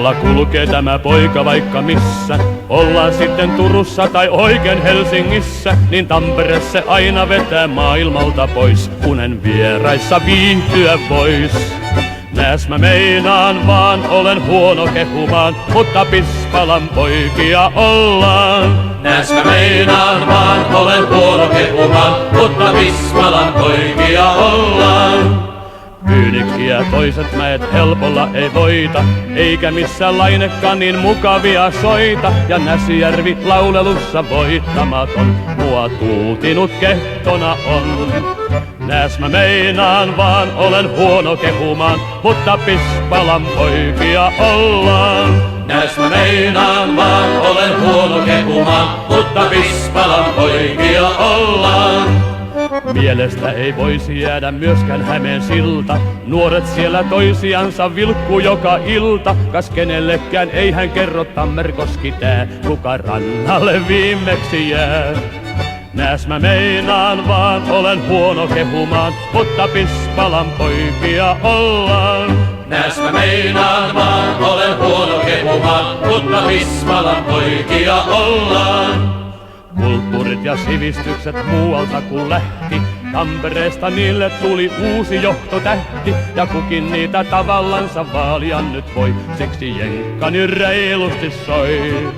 Pispalalla kulkee tämä poika vaikka missä. Ollaan sitten Turussa tai oikein Helsingissä, niin Tampere se aina vetää maailmalta pois, unen vieraissa viihtyä vois. Nääs mä meinaan vaan, olen huono kehumaan, mutta Pispalan poikia ollaan. Nääs mä meinaan vaan, olen huono kehumaan, mutta Pispalan poikia ollaan. Pyynikkiä toiset mäet helpolla ei voita, eikä missään lainekaan niin mukavia soita. Ja Näsijärvi laulelussa voittamaton, mua tuutinut kehtona on. Nääs mä meinaan vaan, olen huono kehumaan, mutta Pispalan poikia ollaan. Nääs mä meinaan vaan, olen huono kehumaan, mutta Pispalan poikia ollaan. Mielestä ei voisi jäädä myöskään Hämeen silta. Nuoret siellä toisiansa vilkkuu joka ilta. Kas kenellekään ei hän kerro Tammerkoski tää, kuka rannalle viimeksi jää. Nääs mä meinaan vaan, olen huono kehumaan, mutta Pispalan poikia ollaan. Nääs mä meinaan vaan, olen huono kehumaan, mutta Pispalan poikia ollaan. Kulttuurit ja sivistykset muualta kun lähti, Tampereesta niille tuli uusi johtotähti. Ja kukin niitä tavallansa vaalia nyt voi, siksi jenkkani reilusti soi.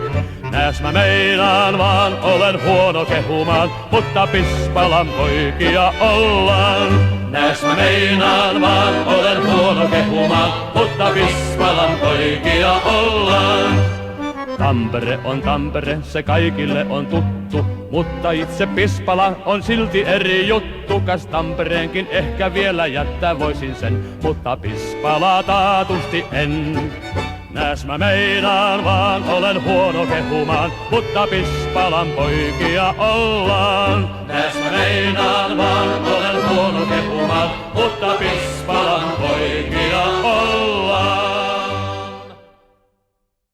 Nääs mä meinaan vaan, olen huono kehumaan, mutta Pispalan poikia ollaan. Nääs mä meinaan vaan, olen huono kehumaan, mutta Pispalan poikia ollaan. Tampere on Tampere, se kaikille on tuttu, mutta itse Pispala on silti eri juttu. Kas Tampereenkin ehkä vielä jättää voisin sen, mutta Pispalaa taatusti en. Nääs mä meinaan vaan, olen huono kehumaan, mutta Pispalan poikia ollaan. Nääs mä meinaan vaan, olen huono kehumaan, mutta Pispalan poikia